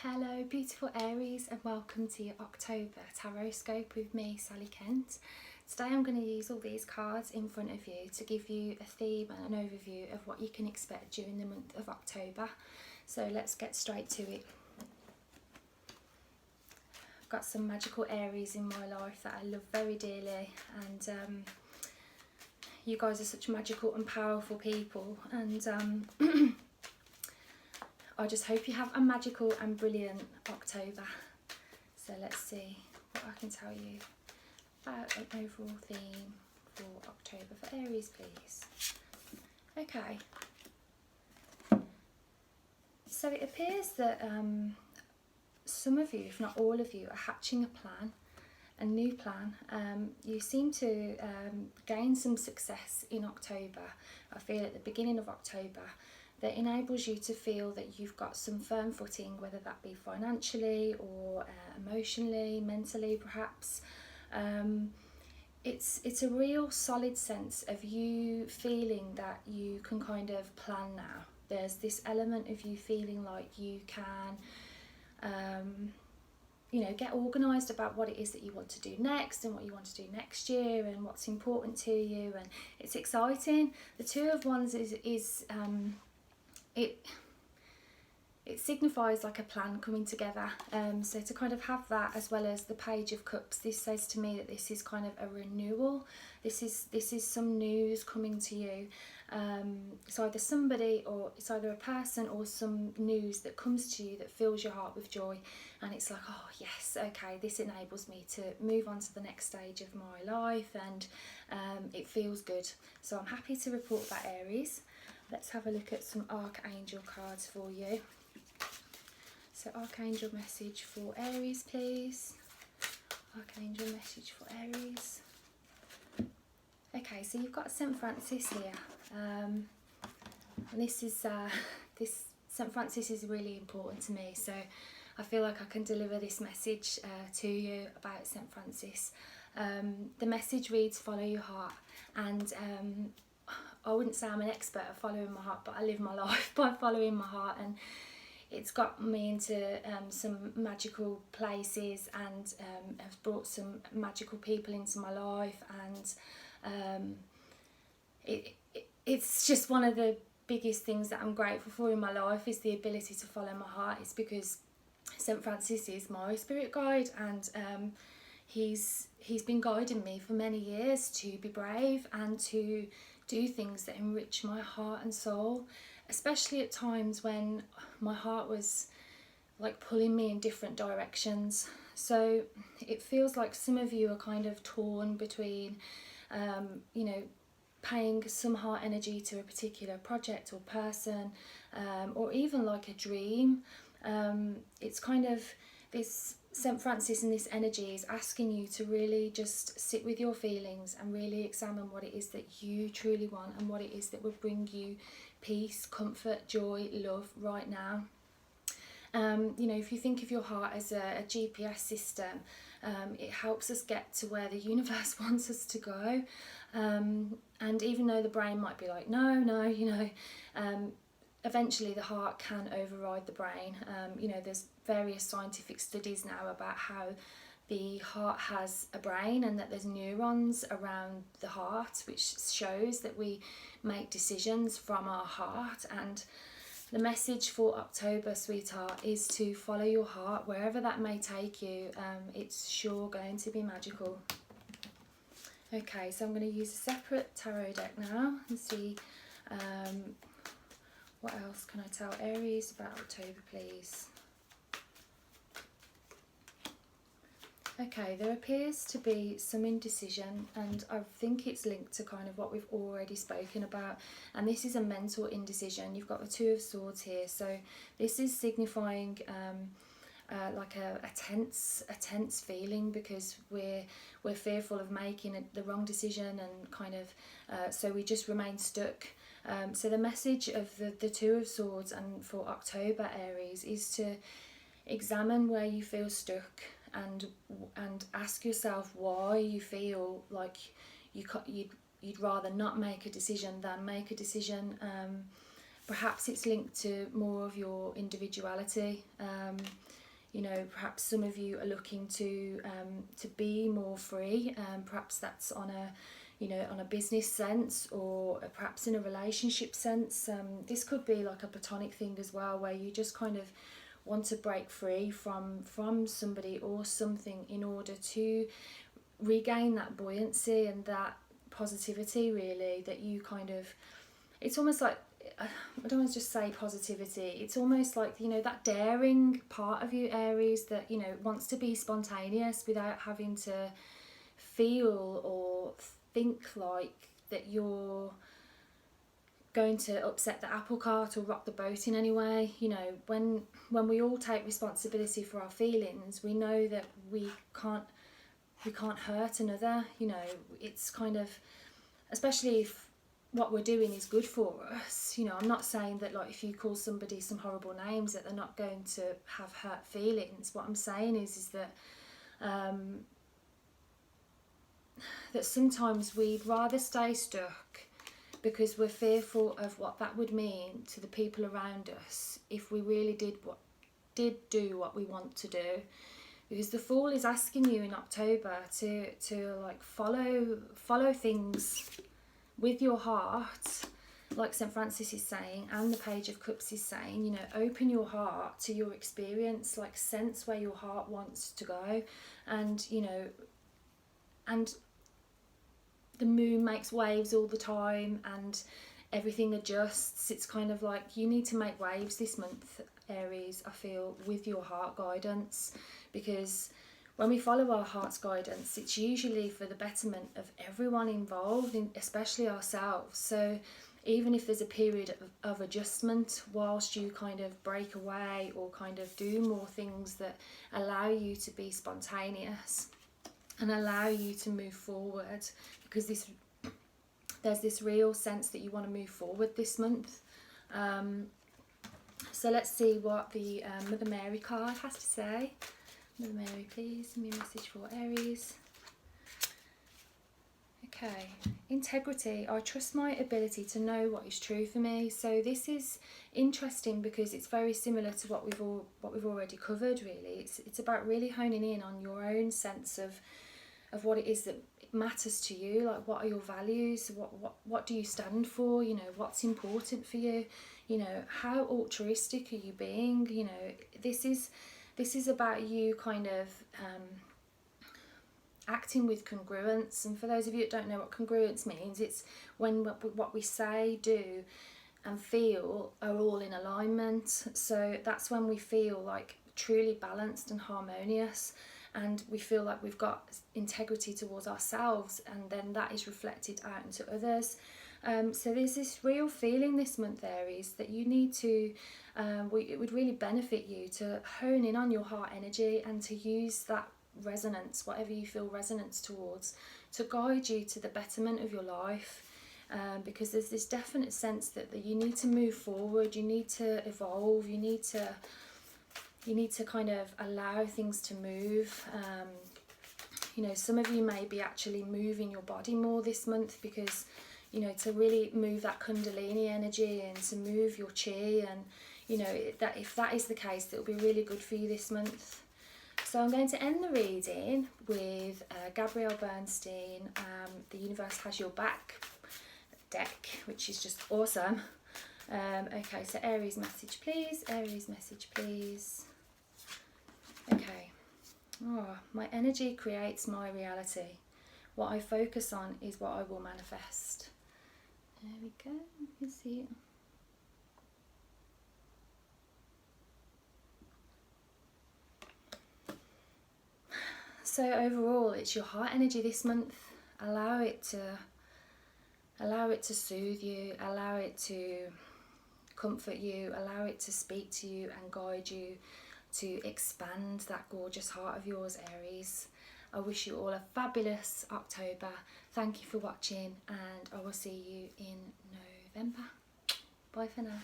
Hello beautiful Aries, and welcome to your October horoscope with me, Sally Kent. Today I'm going to use all these cards in front of you to give you a theme and an overview of what you can expect during the month of October. So let's get straight to it. I've got some magical Aries in my life that I love very dearly, and you guys are such magical and powerful people, and I just hope you have a magical and brilliant October. So let's see what I can tell you about an overall theme for October for Aries, please. Okay. So it appears that some of you, if not all of you, are hatching a plan, a new plan. You seem to gain some success in October. I feel at the beginning of October that enables you to feel that you've got some firm footing, whether that be financially or emotionally, mentally perhaps. It's a real solid sense of you feeling that you can kind of plan now. There's this element of you feeling like you can get organised about what it is that you want to do next and what you want to do next year and what's important to you, and it's exciting. The Two of Wands it signifies like a plan coming together, so to kind of have that as well as the Page of Cups, this says to me that this is kind of a renewal. This is some news coming to you. It's either somebody, or it's either a person or some news that comes to you that fills your heart with joy, and it's like, oh yes, okay, this enables me to move on to the next stage of my life, and it feels good. So I'm happy to report that, Aries. Let's have a look at some Archangel cards for you. So Archangel message for Aries, please. Archangel message for Aries. Okay, so you've got St. Francis here. And this St. Francis is really important to me, so I feel like I can deliver this message to you about St. Francis. The message reads, follow your heart, and I wouldn't say I'm an expert at following my heart, but I live my life by following my heart, and it's got me into some magical places, and has brought some magical people into my life, and it's just one of the biggest things that I'm grateful for in my life is the ability to follow my heart. It's because St. Francis is my spirit guide, and he's been guiding me for many years to be brave and to do things that enrich my heart and soul, especially at times when my heart was like pulling me in different directions. So it feels like some of you are kind of torn between paying some heart energy to a particular project or person, or even like a dream. It's kind of this St. Francis and this energy is asking you to really just sit with your feelings and really examine what it is that you truly want and what it is that will bring you peace, comfort, joy, love right now. If you think of your heart as a GPS system, it helps us get to where the universe wants us to go. And even though the brain might be like, no, eventually the heart can override the brain. There's various scientific studies now about how the heart has a brain and that there's neurons around the heart, which shows that we make decisions from our heart. And the message for October, sweetheart, is to follow your heart wherever that may take you. It's sure going to be magical. Okay, so I'm going to use a separate tarot deck now and see what else can I tell Aries about October, please. Okay, there appears to be some indecision, and I think it's linked to kind of what we've already spoken about, and this is a mental indecision. You've got the Two of Swords here, so this is signifying like a tense feeling, because we're fearful of making the wrong decision, and kind of so we just remain stuck. So the message of the Two of Swords and for October, Aries, is to examine where you feel stuck, and ask yourself why you feel like you'd rather not make a decision than make a decision. perhaps it's linked to more of your individuality. You know, perhaps some of you are looking to be more free. Perhaps that's on a, you know, on a business sense, or perhaps in a relationship sense. This could be like a platonic thing as well, where you just kind of want to break free from somebody or something in order to regain that buoyancy and that positivity, really, that you kind of, it's almost like, I don't want to just say positivity, it's almost like, you know, that daring part of you, Aries, that, you know, wants to be spontaneous without having to feel or think like that you're going to upset the apple cart or rock the boat in any way. You know, when we all take responsibility for our feelings, we know that we can't hurt another. You know, it's kind of, especially if what we're doing is good for us. You know, I'm not saying that, like, if you call somebody some horrible names that they're not going to have hurt feelings. What I'm saying is that that sometimes we'd rather stay stuck because we're fearful of what that would mean to the people around us if we really did do what we want to do. Because the Fool is asking you in October to like follow things with your heart, like St. Francis is saying, and the Page of Cups is saying, you know, open your heart to your experience, like sense where your heart wants to go. And, you know, and the moon makes waves all the time and everything adjusts. It's kind of like you need to make waves this month, Aries, I feel, with your heart guidance, because when we follow our heart's guidance, it's usually for the betterment of everyone involved, especially ourselves. So even if there's a period of adjustment whilst you kind of break away or kind of do more things that allow you to be spontaneous and allow you to move forward, because there's this real sense that you want to move forward this month. So let's see what the Mother Mary card has to say. Mother Mary, please give me a message for Aries. Okay, integrity. I trust my ability to know what is true for me. So this is interesting because it's very similar to what we've already covered. Really, it's about really honing in on your own sense of what it is that matters to you. Like, what are your values? What do you stand for? You know, what's important for you? You know, how altruistic are you being? You know, this is about you kind of acting with congruence. And for those of you that don't know what congruence means, it's when what we say, do and feel are all in alignment. So that's when we feel like truly balanced and harmonious, and we feel like we've got integrity towards ourselves, and then that is reflected out into others. So there's this real feeling this month, Aries, that you need to, it would really benefit you to hone in on your heart energy and to use that resonance, whatever you feel resonance towards, to guide you to the betterment of your life. Because there's this definite sense that you need to move forward, you need to evolve, you need to kind of allow things to move. You know, some of you may be actually moving your body more this month, because, you know, to really move that Kundalini energy and to move your chi, and, you know, that if that is the case, it'll be really good for you this month. So I'm going to end the reading with Gabrielle Bernstein, The Universe Has Your Back deck, which is just awesome. Okay, so Aries message please, Aries message please. Okay. Oh, my energy creates my reality. What I focus on is what I will manifest. There we go, you can see it. So overall, it's your heart energy this month. Allow it to soothe you, allow it to comfort you, allow it to speak to you and guide you to expand that gorgeous heart of yours, Aries. I wish you all a fabulous October. Thank you for watching, and I will see you in November. Bye for now.